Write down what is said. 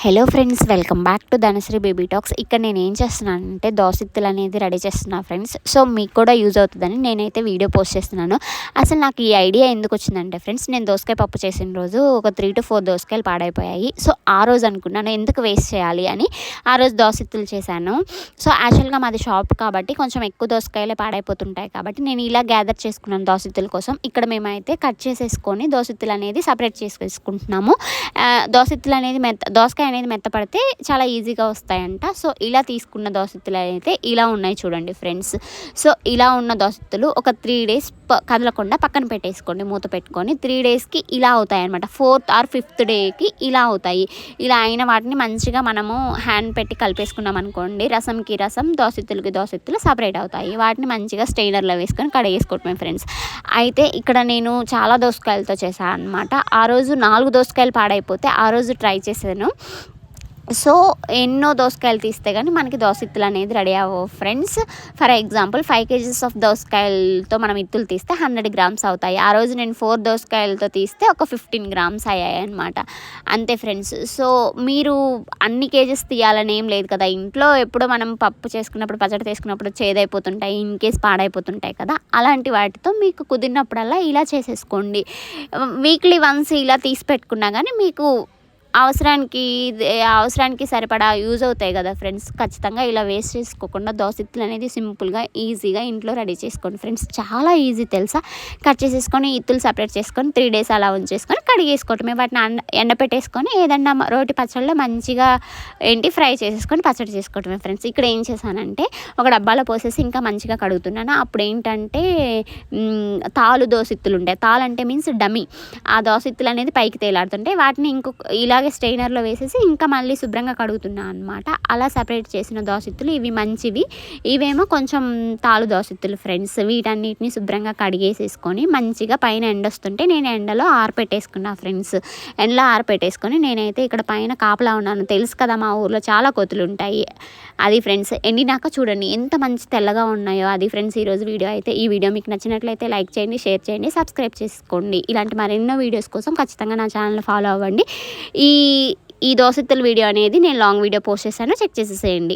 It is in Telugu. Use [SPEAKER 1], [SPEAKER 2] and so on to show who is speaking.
[SPEAKER 1] Hello friends, welcome back to Dhanashree baby talks. ఇక్కడ నేను ఏం చేస్తున్నానంటే దోసెత్తులు అనేది రెడీ చేస్తున్నా ఫ్రెండ్స్. సో మీకు కూడా యూజ్ అవుతుందని నేనైతే వీడియో పోస్ట్ చేస్తున్నాను. అసలు నాకు ఈ ఐడియా ఎందుకు వచ్చిందంటే ఫ్రెండ్స్, నేను దోసకాయ పప్పు చేసిన రోజు ఒక 3 to 4 దోసకాయలు పాడైపోయాయి. సో ఆ రోజు అనుకున్నాను ఎందుకు వేస్ట్ చేయాలి అని ఆ రోజు దోసెత్తులు చేశాను. సో యాక్చువల్గా మాది షాప్ కాబట్టి కొంచెం ఎక్కువ దోసకాయలే పాడైపోతుంటాయి కాబట్టి నేను ఇలా గ్యాదర్ చేసుకున్నాను దోసెత్తుల కోసం. ఇక్కడ మేమైతే కట్ చేసేసుకొని దోసెత్తులు అనేది సపరేట్ చేసుకుంటున్నాము. దోసెత్తులు అనేది దోసకాయ అనేది మెత్తపడితే చాలా ఈజీగా వస్తాయంట. సో ఇలా తీసుకున్న దోసెత్తులు అయితే ఇలా ఉన్నాయి చూడండి ఫ్రెండ్స్. సో ఇలా ఉన్న దోసెత్తులు ఒక 3 days కదలకుండా పక్కన పెట్టేసుకోండి, మూత పెట్టుకొని. 3 daysకి ఇలా అవుతాయి అనమాట. 4th or 5th dayకి ఇలా అవుతాయి. ఇలా అయిన వాటిని మంచిగా మనము హ్యాండ్ పెట్టి కలిపేసుకున్నాం అనుకోండి, రసంకి రసం, దోసెత్తులకి దోసెత్తులు సపరేట్ అవుతాయి. వాటిని మంచిగా స్ట్రెయినర్లో వేసుకొని కడిగేసుకోవటమే ఫ్రెండ్స్. అయితే ఇక్కడ నేను చాలా దోసకాయలతో చేశాను అనమాట. ఆ రోజు 4 దోసకాయలు పాడైపోతే ఆ రోజు ట్రై చేశాను. సో ఎన్నో దోసకాయలు తీస్తే కానీ మనకి దోసెత్తులు అనేది రెడీ అవ్వవు friends. For example 5 kgs of దోసకాయలతో మనం ఇత్తులు తీస్తే 100 grams అవుతాయి. ఆ రోజు నేను 4 దోసకాయలతో తీస్తే ఒక 15 grams అయ్యాయి అనమాట. అంతే ఫ్రెండ్స్. సో మీరు అన్ని కేజెస్ తీయాలని ఏం లేదు కదా. ఇంట్లో ఎప్పుడో మనం పప్పు చేసుకున్నప్పుడు, పచ్చడి చేసుకున్నప్పుడు చేదైపోతుంటాయి, ఇన్ కేస్ పాడైపోతుంటాయి కదా. అలాంటి వాటితో మీకు కుదిరినప్పుడల్లా ఇలా చేసేసుకోండి. వీక్లీ వన్స్ ఇలా తీసి పెట్టుకున్నా కానీ మీకు అవసరానికి సరిపడా యూజ్ అవుతాయి కదా ఫ్రెండ్స్. ఖచ్చితంగా ఇలా వేస్ట్ చేసుకోకుండా దోసెత్తులు అనేది సింపుల్గా ఈజీగా ఇంట్లో రెడీ చేసుకోండి ఫ్రెండ్స్. చాలా ఈజీ తెలుసా. కట్ చేసేసుకొని ఇత్తులు సపరేట్ చేసుకొని 3 days అలా ఉంచేసుకొని కడిగేసుకోవటమే. వాటిని ఎండపెట్టేసుకొని ఏదన్నా రోటి పచ్చళ్ళలో మంచిగా ఫ్రై చేసేసుకొని పచ్చడి చేసుకోవటమే ఫ్రెండ్స్. ఇక్కడ ఏం చేశానంటే ఒక డబ్బాలో పోసేసి ఇంకా మంచిగా కడుగుతున్నాను. అప్పుడు ఏంటంటే తాలు దోసెత్తులు ఉంటాయి. తాలు అంటే మీన్స్ డమీ. ఆ దోసెత్తులు అనేది పైకి తేలాడుతుంటే వాటిని ఇలాగే స్ట్రెయినర్లో వేసేసి ఇంకా మళ్ళీ శుభ్రంగా కడుగుతున్నాను అనమాట. అలా సపరేట్ చేసిన దోసెత్తులు ఇవి మంచివి. ఇవేమో కొంచెం తాలు దోసెత్తులు ఫ్రెండ్స్. వీటన్నిటిని శుభ్రంగా కడిగేసేసుకొని మంచిగా పైన ఎండ వస్తుంటే నేను ఎండలో ఆరపెట్టేసుకున్నా ఫ్రెండ్స్. ఎండలో ఆరపెట్టేసుకొని నేనైతే ఇక్కడ పైన కాపలా ఉన్నాను. తెలుసు కదా, మా ఊర్లో చాలా కోతులు ఉంటాయి. అది ఫ్రెండ్స్. ఎండినాక చూడండి ఎంత మంచి తెల్లగా ఉన్నాయో. అది ఫ్రెండ్స్ ఈరోజు వీడియో అయితే. ఈ వీడియో మీకు నచ్చినట్లయితే లైక్ చేయండి, షేర్ చేయండి, సబ్స్క్రైబ్ చేసుకోండి. ఇలాంటి మరెన్నో వీడియోస్ కోసం ఖచ్చితంగా నా ఛానల్ ఫాలో అవ్వండి. ఈ దోసెత్తుల వీడియో అనేది నేను లాంగ్ వీడియో పోస్ట్ చేశాను, చెక్ చేసేసేయండి.